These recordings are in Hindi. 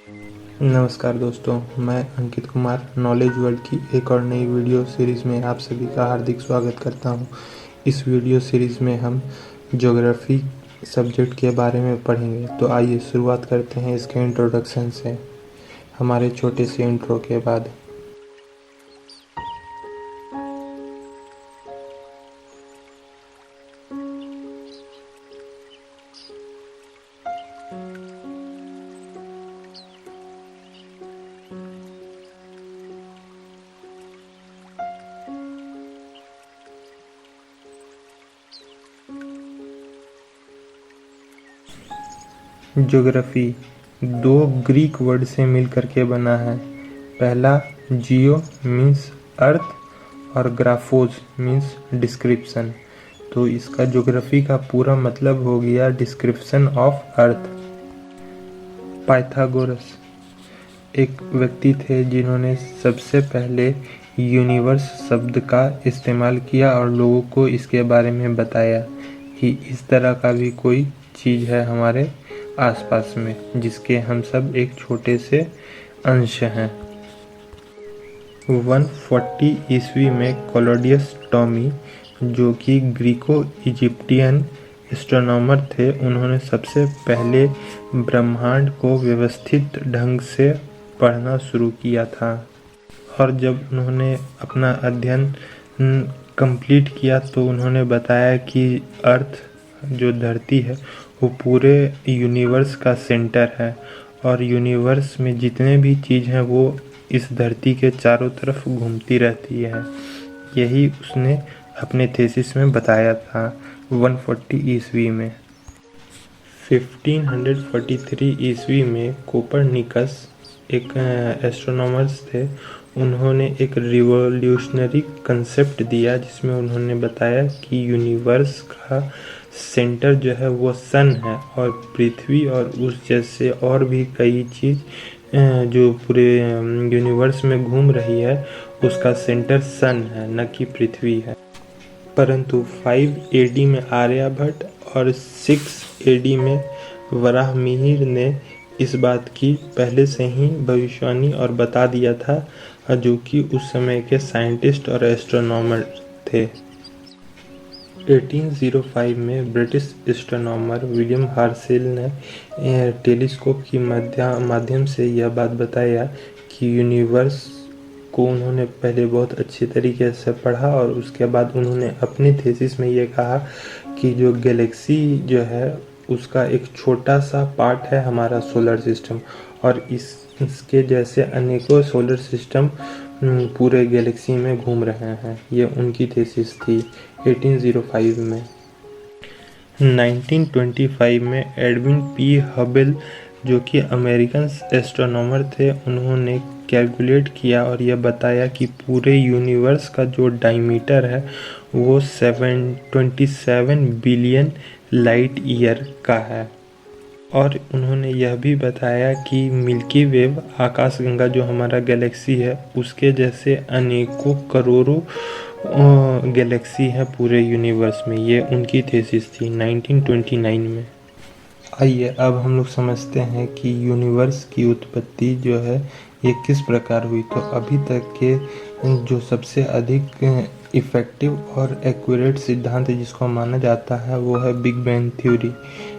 नमस्कार दोस्तों, मैं अंकित कुमार नॉलेज वर्ल्ड की एक और नई वीडियो सीरीज़ में आप सभी का हार्दिक स्वागत करता हूं। इस वीडियो सीरीज़ में हम ज्योग्राफी सब्जेक्ट के बारे में पढ़ेंगे। तो आइए शुरुआत करते हैं इसके इंट्रोडक्शन से, हमारे छोटे से इंट्रो के बाद। ज्योग्राफी दो ग्रीक वर्ड से मिलकर के बना है। पहला जियो मीन्स अर्थ और ग्राफोज मीन्स डिस्क्रिप्शन। तो इसका ज्योग्राफी का पूरा मतलब हो गया डिस्क्रिप्शन ऑफ अर्थ। पाइथागोरस एक व्यक्ति थे जिन्होंने सबसे पहले यूनिवर्स शब्द का इस्तेमाल किया और लोगों को इसके बारे में बताया कि इस तरह का भी कोई चीज़ है हमारे आसपास में, जिसके हम सब एक छोटे से अंश हैं। 140 ईस्वी में क्लॉडियस टॉमी, जो कि ग्रीको इजिप्टियन एस्ट्रोनॉमर थे, उन्होंने सबसे पहले ब्रह्मांड को व्यवस्थित ढंग से पढ़ना शुरू किया था। और जब उन्होंने अपना अध्ययन कंप्लीट किया तो उन्होंने बताया कि अर्थ जो धरती है वो पूरे यूनिवर्स का सेंटर है और यूनिवर्स में जितने भी चीज़ हैं वो इस धरती के चारों तरफ घूमती रहती है। यही उसने अपने थीसिस में बताया था 140 ईस्वी में। 1543 ईस्वी में कोपरनिकस एक एस्ट्रोनॉमर्स थे। उन्होंने एक रिवोल्यूशनरी कंसेप्ट दिया जिसमें उन्होंने बताया कि यूनिवर्स का सेंटर जो है वो सन है और पृथ्वी और उस जैसे और भी कई चीज़ जो पूरे यूनिवर्स में घूम रही है उसका सेंटर सन है, न कि पृथ्वी है। परंतु 5 AD में आर्यभट्ट और 6 AD में वराहमिहिर ने इस बात की पहले से ही भविष्यवाणी और बता दिया था, जो कि उस समय के साइंटिस्ट और एस्ट्रोनॉमर थे। 1805 में ब्रिटिश एस्ट्रोनॉमर विलियम हर्शेल ने टेलीस्कोप की माध्यम से यह बात बताया कि यूनिवर्स को उन्होंने पहले बहुत अच्छे तरीके से पढ़ा और उसके बाद उन्होंने अपनी थीसिस में ये कहा कि जो गैलेक्सी जो है उसका एक छोटा सा पार्ट है हमारा सोलर सिस्टम और इसके जैसे अनेकों सोलर सिस्टम पूरे गैलेक्सी में घूम रहे हैं। ये उनकी थीसिस थी 1805 में। 1925 में एडविन पी हबल, जो कि अमेरिकन एस्ट्रोनॉमर थे, उन्होंने कैलकुलेट किया और यह बताया कि पूरे यूनिवर्स का जो डायमीटर है वो 27 बिलियन लाइट ईयर का है। और उन्होंने यह भी बताया कि मिल्की वेव आकाशगंगा जो हमारा गैलेक्सी है उसके जैसे अनेकों करोड़ों गैलेक्सी है पूरे यूनिवर्स में। ये उनकी थीसिस थी 1929 में। आइए अब हम लोग समझते हैं कि यूनिवर्स की उत्पत्ति जो है ये किस प्रकार हुई। तो अभी तक के जो सबसे अधिक इफ़ेक्टिव और एक्यूरेट सिद्धांत जिसको माना जाता है वो है बिग बैंग थ्योरी।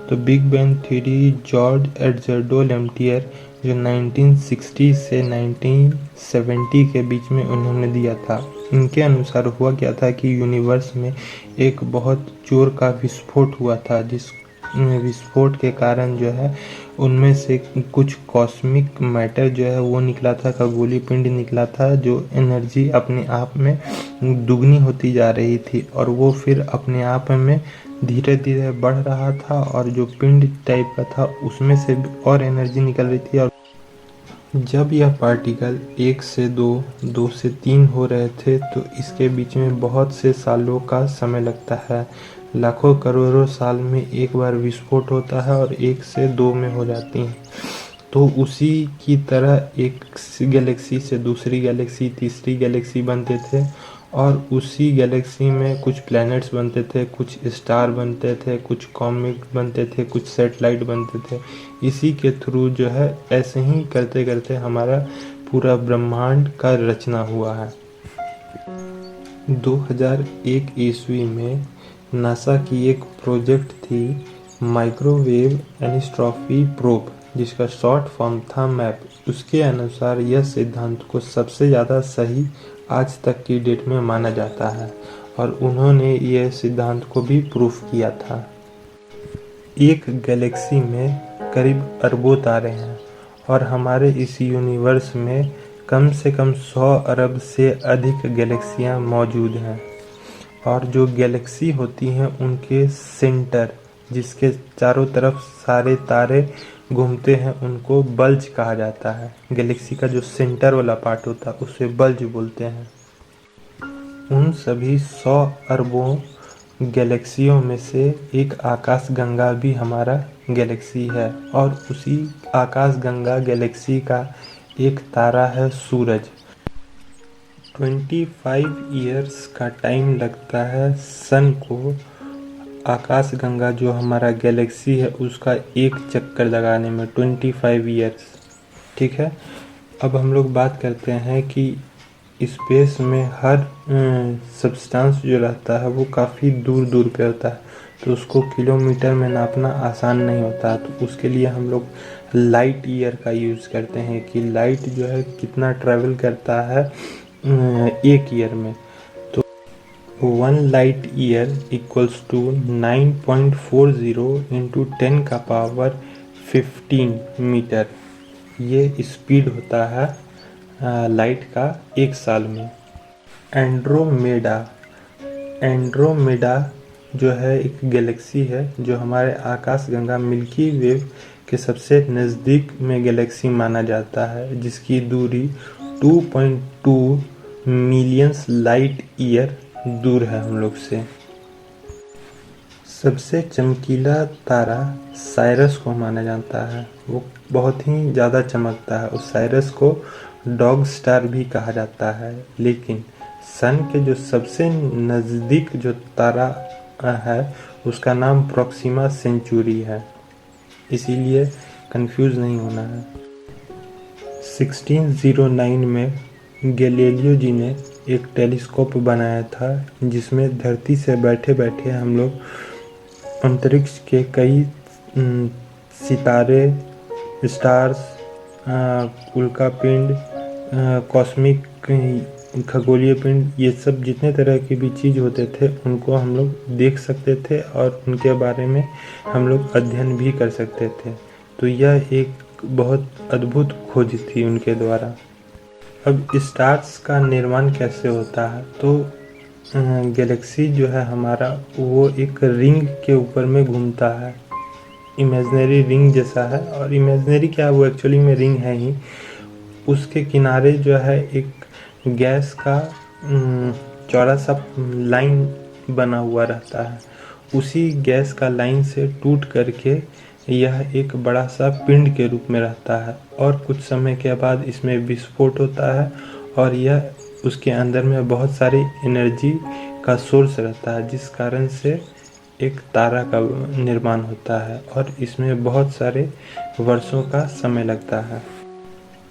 तो बिग बैंग थ्योरी जॉर्ज एडजर्डो लेम्टियर जो 1960 से 1970 के बीच में उन्होंने दिया था। इनके अनुसार हुआ क्या था कि यूनिवर्स में एक बहुत जोर का विस्फोट हुआ था, जिस विस्फोट के कारण जो है उनमें से कुछ कॉस्मिक मैटर जो है वो निकला था, खगोलीय पिंड निकला था, जो एनर्जी अपने आप में दुगनी होती जा रही थी और वो फिर अपने आप में धीरे धीरे बढ़ रहा था और जो पिंड टाइप का था उसमें से और एनर्जी निकल रही थी। और जब यह पार्टिकल 1 से 2, 2 से 3 हो रहे थे तो इसके बीच में बहुत से सालों का समय लगता है। लाखों करोड़ों साल में एक बार विस्फोट होता है और 1 से 2 में हो जाती हैं। तो उसी की तरह एक गैलेक्सी से दूसरी गैलेक्सी, तीसरी गैलेक्सी बनते थे और उसी गैलेक्सी में कुछ प्लैनेट्स बनते थे, कुछ स्टार बनते थे, कुछ कॉमेट बनते थे, कुछ सैटेलाइट बनते थे। इसी के थ्रू जो है ऐसे ही करते करते हमारा पूरा ब्रह्मांड का रचना हुआ है। 2001 ईस्वी में नासा की एक प्रोजेक्ट थी माइक्रोवेव एनिस्ट्रॉफी प्रोब, जिसका शॉर्ट फॉर्म था मैप। उसके अनुसार यह सिद्धांत को सबसे ज़्यादा सही आज तक की डेट में माना जाता है और उन्होंने यह सिद्धांत को भी प्रूफ किया था। एक गैलेक्सी में करीब अरबों तारे हैं और हमारे इस यूनिवर्स में कम से कम 100 अरब से अधिक गैलेक्सियां मौजूद हैं। और जो गैलेक्सी होती हैं उनके सेंटर, जिसके चारों तरफ सारे तारे घूमते हैं, उनको बल्ज कहा जाता है। गैलेक्सी का जो सेंटर वाला पार्ट होता है उसे बल्ज बोलते हैं। उन सभी 100 अरबों गैलेक्सियों में से एक आकाशगंगा भी हमारा गैलेक्सी है और उसी आकाशगंगा गैलेक्सी का एक तारा है सूरज। 25 इयर्स का टाइम लगता है सन को आकाशगंगा जो हमारा गैलेक्सी है उसका एक चक्कर लगाने में, 25 इयर्स। ठीक है, अब हम लोग बात करते हैं कि स्पेस में हर सब्सटेंस जो रहता है वो काफ़ी दूर दूर पे होता है, तो उसको किलोमीटर में नापना आसान नहीं होता। तो उसके लिए हम लोग लाइट ईयर का यूज़ करते हैं कि लाइट जो है कितना ट्रैवल करता है एक ईयर में। तो 1 light year equals to 9.40 into 10 का पावर 15 मीटर। ये स्पीड होता है लाइट का एक साल में। एंड्रोमेडा जो है एक गैलेक्सी है जो हमारे आकाशगंगा मिल्की वे के सबसे नज़दीक में गैलेक्सी माना जाता है, जिसकी दूरी 2.2 मिलियंस लाइट ईयर दूर है हम लोग से। सबसे चमकीला तारा साइरस को माना जाता है, वो बहुत ही ज़्यादा चमकता है। उस साइरस को डॉग स्टार भी कहा जाता है। लेकिन सन के जो सबसे नज़दीक जो तारा है उसका नाम प्रॉक्सिमा सेंचुरी है, इसीलिए कंफ्यूज नहीं होना है। 1609 में गैलीलियो जी ने एक टेलीस्कोप बनाया था जिसमें धरती से बैठे बैठे हम लोग अंतरिक्ष के कई सितारे, स्टार्स, उल्का पिंड, कॉस्मिक खगोलीय पिंड, ये सब जितने तरह के भी चीज़ होते थे उनको हम लोग देख सकते थे और उनके बारे में हम लोग अध्ययन भी कर सकते थे। तो यह एक बहुत अद्भुत खोज थी उनके द्वारा। अब स्टार्स का निर्माण कैसे होता है, तो गैलेक्सी जो है हमारा वो एक रिंग के ऊपर में घूमता है, इमेजिनरी रिंग जैसा है। और इमेजिनरी क्या, वो एक्चुअली में रिंग है ही। उसके किनारे जो है एक गैस का चौड़ा सा लाइन बना हुआ रहता है। उसी गैस का लाइन से टूट करके यह एक बड़ा सा पिंड के रूप में रहता है और कुछ समय के बाद इसमें विस्फोट होता है और यह उसके अंदर में बहुत सारी एनर्जी का सोर्स रहता है, जिस कारण से एक तारा का निर्माण होता है और इसमें बहुत सारे वर्षों का समय लगता है।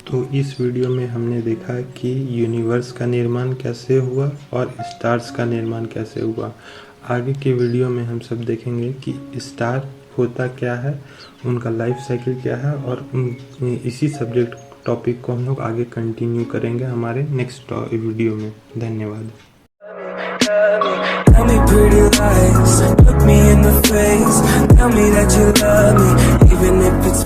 तो इस वीडियो में हमने देखा कि यूनिवर्स का निर्माण कैसे हुआ और स्टार्स का निर्माण कैसे हुआ। आगे के वीडियो में हम सब देखेंगे कि स्टार होता क्या है, उनका लाइफ साइकिल क्या है, और इसी सब्जेक्ट टॉपिक को हम लोग आगे कंटिन्यू करेंगे हमारे नेक्स्ट वीडियो में। धन्यवाद। Tell me pretty lies, look me in the face, tell me that you love me, even if it's